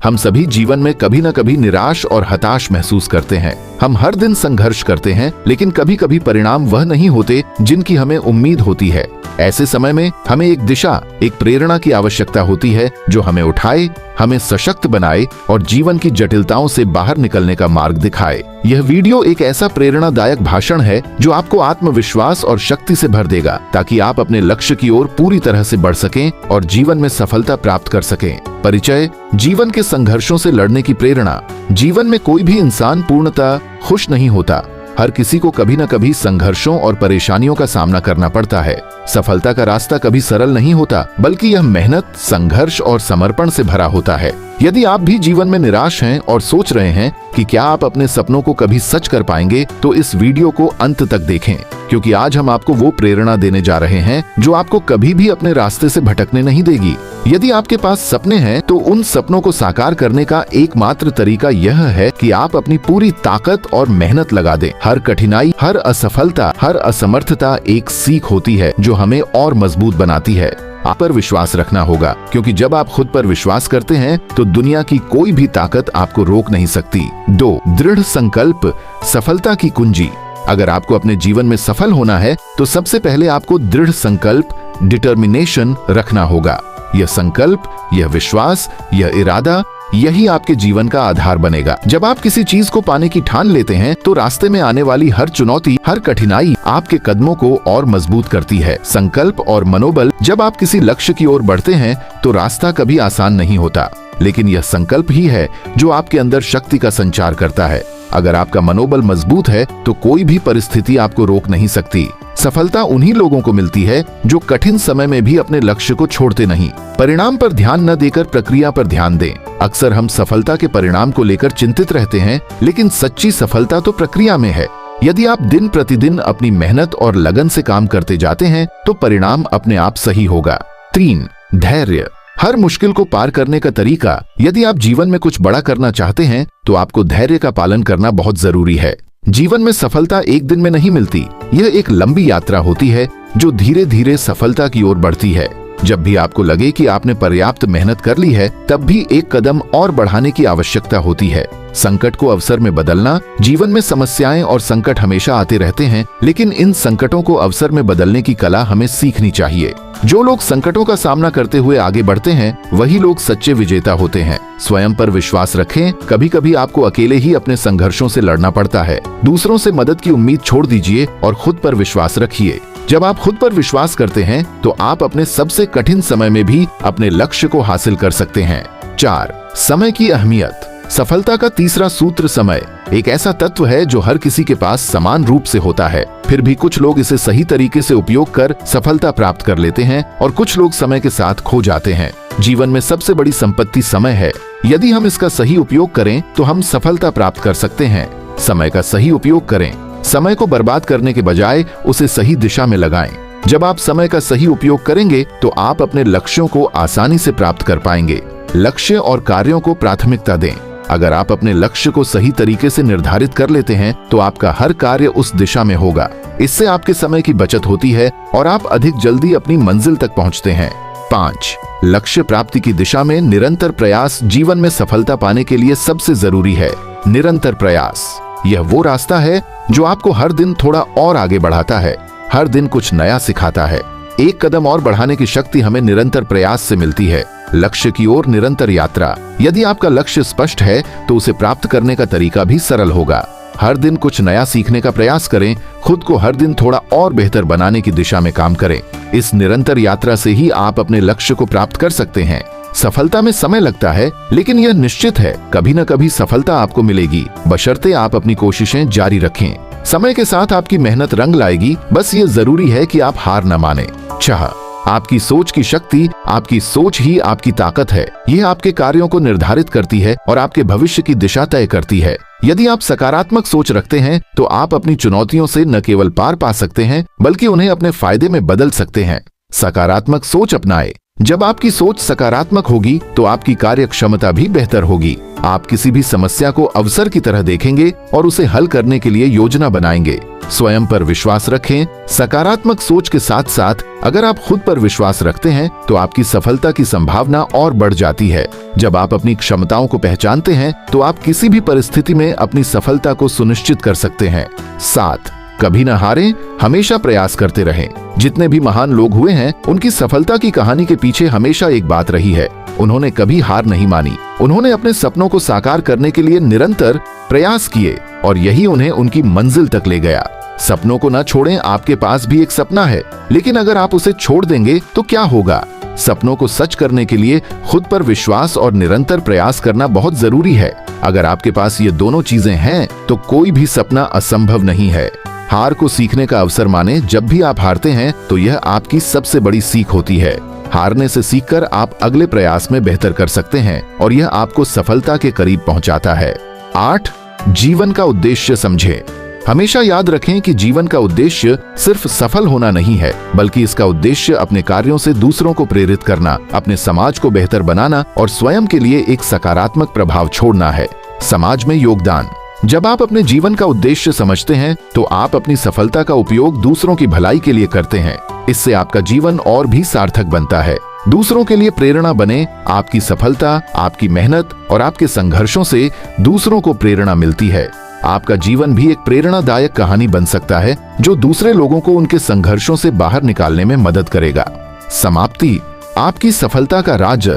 हम सभी जीवन में कभी न कभी निराश और हताश महसूस करते हैं। हम हर दिन संघर्ष करते हैं, लेकिन कभी कभी परिणाम वह नहीं होते जिनकी हमें उम्मीद होती है। ऐसे समय में हमें एक दिशा, एक प्रेरणा की आवश्यकता होती है जो हमें उठाए, हमें सशक्त बनाए और जीवन की जटिलताओं से बाहर निकलने का मार्ग दिखाए। यह वीडियो एक ऐसा प्रेरणादायक भाषण है जो आपको आत्मविश्वास और शक्ति से भर देगा, ताकि आप अपने लक्ष्य की ओर पूरी तरह से बढ़ सकें और जीवन में सफलता प्राप्त कर सकें। परिचय: जीवन के संघर्षों से लड़ने की प्रेरणा। जीवन में कोई भी इंसान पूर्णतः खुश नहीं होता। हर किसी को कभी न कभी संघर्षों और परेशानियों का सामना करना पड़ता है। सफलता का रास्ता कभी सरल नहीं होता, बल्कि यह मेहनत, संघर्ष और समर्पण से भरा होता है। यदि आप भी जीवन में निराश हैं और सोच रहे हैं कि क्या आप अपने सपनों को कभी सच कर पाएंगे, तो इस वीडियो को अंत तक देखें, क्योंकि आज हम आपको वो प्रेरणा देने जा रहे हैं जो आपको कभी भी अपने रास्ते से भटकने नहीं देगी। यदि आपके पास सपने हैं, तो उन सपनों को साकार करने का एकमात्र तरीका यह है कि आप अपनी पूरी ताकत और मेहनत लगा दें। हर कठिनाई, हर असफलता, हर असमर्थता एक सीख होती है जो हमें और मजबूत बनाती है। आप पर विश्वास रखना होगा, क्योंकि जब आप खुद पर विश्वास करते हैं तो दुनिया की कोई भी ताकत आपको रोक नहीं सकती। 2. दृढ़ संकल्प, सफलता की कुंजी। अगर आपको अपने जीवन में सफल होना है तो सबसे पहले आपको दृढ़ संकल्प, डिटर्मिनेशन रखना होगा। यह संकल्प, यह विश्वास, यह इरादा, यही आपके जीवन का आधार बनेगा। जब आप किसी चीज को पाने की ठान लेते हैं तो रास्ते में आने वाली हर चुनौती, हर कठिनाई आपके कदमों को और मजबूत करती है। संकल्प और मनोबल: जब आप किसी लक्ष्य की ओर बढ़ते हैं तो रास्ता कभी आसान नहीं होता, लेकिन यह संकल्प ही है जो आपके अंदर शक्ति का संचार करता है। अगर आपका मनोबल मजबूत है तो कोई भी परिस्थिति आपको रोक नहीं सकती। सफलता उन्हीं लोगों को मिलती है जो कठिन समय में भी अपने लक्ष्य को छोड़ते नहीं। परिणाम पर ध्यान न देकर प्रक्रिया पर ध्यान दें। अक्सर हम सफलता के परिणाम को लेकर चिंतित रहते हैं, लेकिन सच्ची सफलता तो प्रक्रिया में है। यदि आप दिन प्रतिदिन अपनी मेहनत और लगन से काम करते जाते हैं तो परिणाम अपने आप सही होगा। 3. धैर्य, हर मुश्किल को पार करने का तरीका। यदि आप जीवन में कुछ बड़ा करना चाहते हैं तो आपको धैर्य का पालन करना बहुत जरूरी है। जीवन में सफलता एक दिन में नहीं मिलती। यह एक लंबी यात्रा होती है जो धीरे धीरे सफलता की ओर बढ़ती है। जब भी आपको लगे कि आपने पर्याप्त मेहनत कर ली है, तब भी एक कदम और बढ़ाने की आवश्यकता होती है। संकट को अवसर में बदलना। जीवन में समस्याएं और संकट हमेशा आते रहते हैं, लेकिन इन संकटों को अवसर में बदलने की कला हमें सीखनी चाहिए। जो लोग संकटों का सामना करते हुए आगे बढ़ते हैं, वही लोग सच्चे विजेता होते हैं। स्वयं पर विश्वास रखें। कभी कभी आपको अकेले ही अपने संघर्षों से लड़ना पड़ता है। दूसरों से मदद की उम्मीद छोड़ दीजिए और खुद पर विश्वास रखिए। जब आप खुद पर विश्वास करते हैं तो आप अपने सबसे कठिन समय में भी अपने लक्ष्य को हासिल कर सकते हैं। 4. समय की अहमियत। सफलता का तीसरा सूत्र समय एक ऐसा तत्व है जो हर किसी के पास समान रूप से होता है। फिर भी कुछ लोग इसे सही तरीके से उपयोग कर सफलता प्राप्त कर लेते हैं और कुछ लोग समय के साथ खो जाते हैं। जीवन में सबसे बड़ी संपत्ति समय है। यदि हम इसका सही उपयोग करें तो हम सफलता प्राप्त कर सकते हैं। समय का सही उपयोग करें। समय को बर्बाद करने के बजाय उसे सही दिशा में लगाएं। जब आप समय का सही उपयोग करेंगे तो आप अपने लक्ष्यों को आसानी से प्राप्त कर पाएंगे। लक्ष्य और कार्यों को प्राथमिकता दें। अगर आप अपने लक्ष्य को सही तरीके से निर्धारित कर लेते हैं तो आपका हर कार्य उस दिशा में होगा। इससे आपके समय की बचत होती है और आप अधिक जल्दी अपनी मंजिल तक पहुंचते हैं। 5. लक्ष्य प्राप्ति की दिशा में निरंतर प्रयास। जीवन में सफलता पाने के लिए सबसे जरूरी है निरंतर प्रयास। यह वो रास्ता है जो आपको हर दिन थोड़ा और आगे बढ़ाता है, हर दिन कुछ नया सिखाता है। एक कदम और बढ़ाने की शक्ति हमें निरंतर प्रयास से मिलती है। लक्ष्य की ओर निरंतर यात्रा। यदि आपका लक्ष्य स्पष्ट है तो उसे प्राप्त करने का तरीका भी सरल होगा। हर दिन कुछ नया सीखने का प्रयास करें। खुद को हर दिन थोड़ा और बेहतर बनाने की दिशा में काम करें। इस निरंतर यात्रा से ही आप अपने लक्ष्य को प्राप्त कर सकते हैं। सफलता में समय लगता है, लेकिन यह निश्चित है कभी न कभी सफलता आपको मिलेगी, बशर्ते आप अपनी कोशिशें जारी रखें। समय के साथ आपकी मेहनत रंग लाएगी, बस ये जरूरी है कि आप हार न माने। 6. आपकी सोच की शक्ति। आपकी सोच ही आपकी ताकत है। यह आपके कार्यों को निर्धारित करती है और आपके भविष्य की दिशा तय करती है। यदि आप सकारात्मक सोच रखते हैं तो आप अपनी चुनौतियों से न केवल पार पा सकते हैं, बल्कि उन्हें अपने फायदे में बदल सकते हैं। सकारात्मक सोच अपनाएं। जब आपकी सोच सकारात्मक होगी तो आपकी कार्य क्षमता भी बेहतर होगी। आप किसी भी समस्या को अवसर की तरह देखेंगे और उसे हल करने के लिए योजना बनाएंगे। स्वयं पर विश्वास रखें। सकारात्मक सोच के साथ साथ अगर आप खुद पर विश्वास रखते हैं तो आपकी सफलता की संभावना और बढ़ जाती है। जब आप अपनी क्षमताओं को पहचानते हैं तो आप किसी भी परिस्थिति में अपनी सफलता को सुनिश्चित कर सकते हैं। 7, कभी न हारें, हमेशा प्रयास करते रहें। जितने भी महान लोग हुए हैं उनकी सफलता की कहानी के पीछे हमेशा एक बात रही है, उन्होंने कभी हार नहीं मानी। उन्होंने अपने सपनों को साकार करने के लिए निरंतर प्रयास किए और यही उन्हें उनकी मंजिल तक ले गया। सपनों को न छोड़ें। आपके पास भी एक सपना है, लेकिन अगर आप उसे छोड़ देंगे तो क्या होगा? सपनों को सच करने के लिए खुद पर विश्वास और निरंतर प्रयास करना बहुत जरूरी है। अगर आपके पास ये दोनों चीजें हैं तो कोई भी सपना असंभव नहीं है। हार को सीखने का अवसर माने। जब भी आप हारते हैं तो यह आपकी सबसे बड़ी सीख होती है। हारने से सीखकर आप अगले प्रयास में बेहतर कर सकते हैं और यह आपको सफलता के करीब पहुंचाता है। 8, जीवन का उद्देश्य समझें। हमेशा याद रखें कि जीवन का उद्देश्य सिर्फ सफल होना नहीं है, बल्कि इसका उद्देश्य अपने कार्यों से दूसरों को प्रेरित करना, अपने समाज को बेहतर बनाना और स्वयं के लिए एक सकारात्मक प्रभाव छोड़ना है। समाज में योगदान। जब आप अपने जीवन का उद्देश्य समझते हैं तो आप अपनी सफलता का उपयोग दूसरों की भलाई के लिए करते हैं। इससे आपका जीवन और भी सार्थक बनता है। दूसरों के लिए प्रेरणा बने। आपकी सफलता, आपकी मेहनत और आपके संघर्षों से दूसरों को प्रेरणा मिलती है। आपका जीवन भी एक प्रेरणादायक कहानी बन सकता है जो दूसरे लोगों को उनके संघर्षों से बाहर निकालने में मदद करेगा। समाप्ति। आपकी सफलता का राज।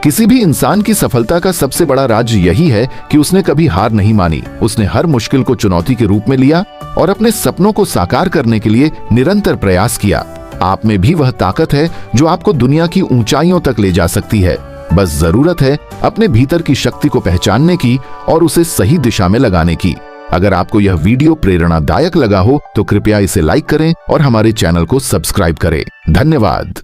किसी भी इंसान की सफलता का सबसे बड़ा राज यही है कि उसने कभी हार नहीं मानी। उसने हर मुश्किल को चुनौती के रूप में लिया और अपने सपनों को साकार करने के लिए निरंतर प्रयास किया। आप में भी वह ताकत है जो आपको दुनिया की ऊंचाइयों तक ले जा सकती है। बस जरूरत है अपने भीतर की शक्ति को पहचानने की और उसे सही दिशा में लगाने की। अगर आपको यह वीडियो प्रेरणादायक लगा हो तो कृपया इसे लाइक करें और हमारे चैनल को सब्सक्राइब करें। धन्यवाद।